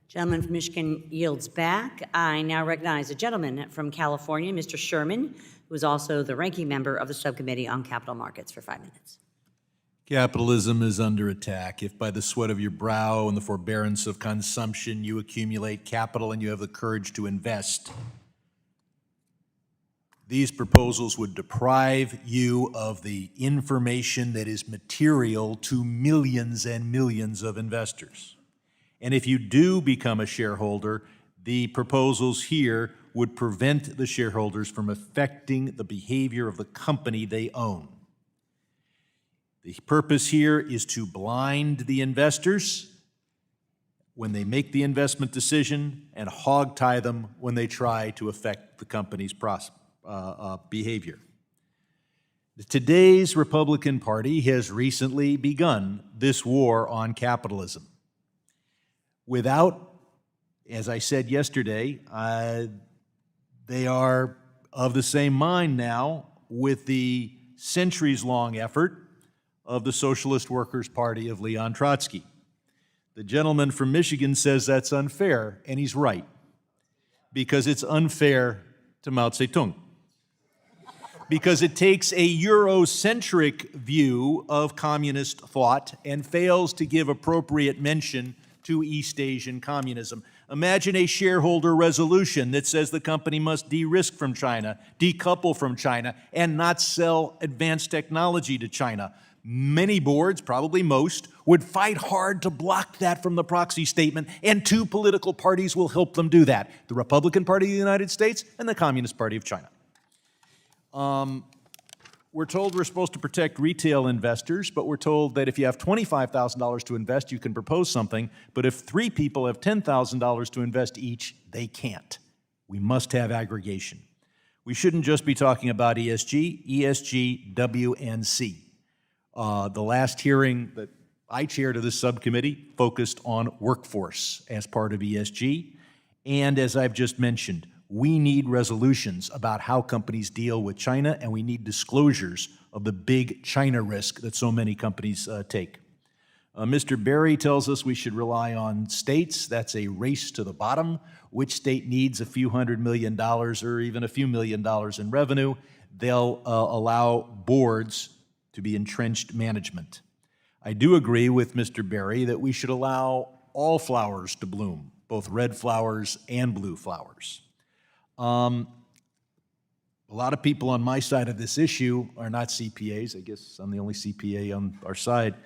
Gentleman from Michigan yields back. I now recognize a gentleman from California, Mr. Sherman, who is also the ranking member of the Subcommittee on Capital Markets, for 5 minutes. Capitalism is under attack. If by the sweat of your brow and the forbearance of consumption you accumulate capital and you have the courage to invest, these proposals would deprive you of the information that is material to millions and millions of investors. And if you do become a shareholder, the proposals here would prevent the shareholders from affecting the behavior of the company they own. The purpose here is to blind the investors when they make the investment decision and hog-tie them when they try to affect the company's behavior. Today's Republican Party has recently begun this war on capitalism. Without, as I said yesterday, they are of the same mind now with the centuries-long effort of the Socialist Workers' Party of Leon Trotsky. The gentleman from Michigan says that's unfair, and he's right, because it's unfair to Mao Zedong. Because it takes a Eurocentric view of communist thought and fails to give appropriate mention to East Asian communism. Imagine a shareholder resolution that says the company must de-risk from China, decouple from China, and not sell advanced technology to China. Many boards, probably most, would fight hard to block that from the proxy statement, and two political parties will help them do that: the Republican Party of the United States and the Communist Party of China. We're told we're supposed to protect retail investors, but we're told that if you have $25,000 to invest, you can propose something, but if 3 people have $10,000 to invest each, they can't. We must have aggregation. We shouldn't just be talking about ESG, ESG, W, and C. The last hearing that I chaired of this subcommittee focused on workforce as part of ESG, and as I've just mentioned, we need resolutions about how companies deal with China, and we need disclosures of the big China risk that so many companies take. Mr. Berry tells us we should rely on states. That's a race to the bottom. Which state needs a few $100 million or even a few $1 million in revenue? They'll allow boards to be entrenched management. I do agree with Mr. Berry that we should allow all flowers to bloom, both red flowers and blue flowers. A lot of people on my side of this issue are not CPAs. I guess I'm the only CPA on our side,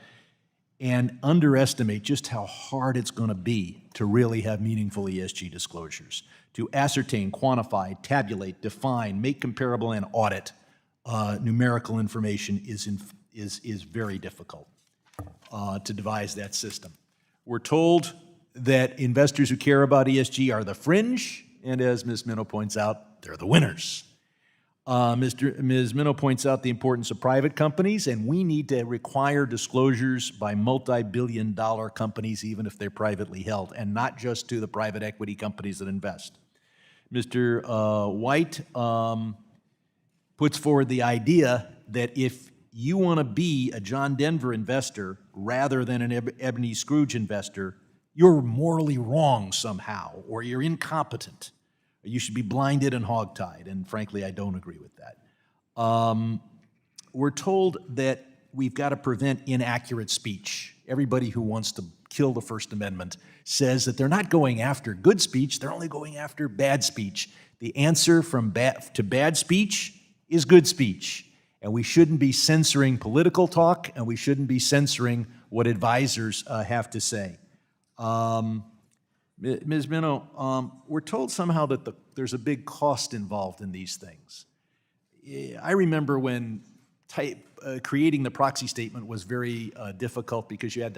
and underestimate just how hard it's going to be to really have meaningful ESG disclosures, to ascertain, quantify, tabulate, define, make comparable, and audit numerical information is very difficult to devise that system. We're told that investors who care about ESG are the fringe, and as Ms. Minow points out, they're the winners. Ms. Minow points out the importance of private companies, and we need to require disclosures by multi-billion-dollar companies, even if they're privately held, and not just to the private equity companies that invest. Mr. White puts forward the idea that if you want to be a John Denver investor rather than an Ebony Scrooge investor, you're morally wrong somehow, or you're incompetent. You should be blinded and hogtied, and frankly, I don't agree with that. We're told that we've got to prevent inaccurate speech. Everybody who wants to kill the First Amendment says that they're not going after good speech, they're only going after bad speech. The answer from bad to bad speech is good speech, and we shouldn't be censoring political talk, and we shouldn't be censoring what advisors have to say. Ms. Minow, we're told somehow that there's a big cost involved in these things. I remember when creating the proxy statement was very difficult because you had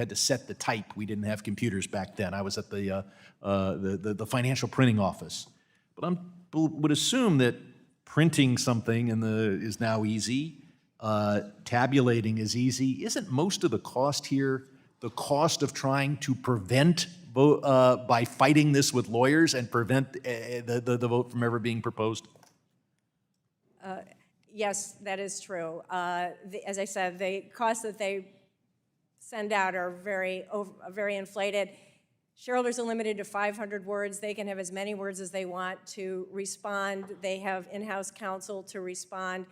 to set the type. We didn't have computers back then. I was at the financial printing office. But I would assume that printing something is now easy. Tabulating is easy. Isn't most of the cost here the cost of trying to prevent by fighting this with lawyers and prevent the vote from ever being proposed? Yes, that is true. As I said, the costs that they send out are very inflated. Shareholders are limited to 500 words. They can have as many words as they want to respond. They have in-house counsel to respond.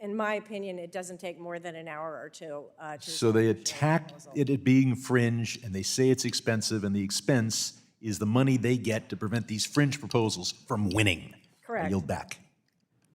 In my opinion, it doesn't take more than an hour or two. So they attack it being fringe, and they say it's expensive, and the expense is the money they get to prevent these fringe proposals from winning. Correct. I yield back.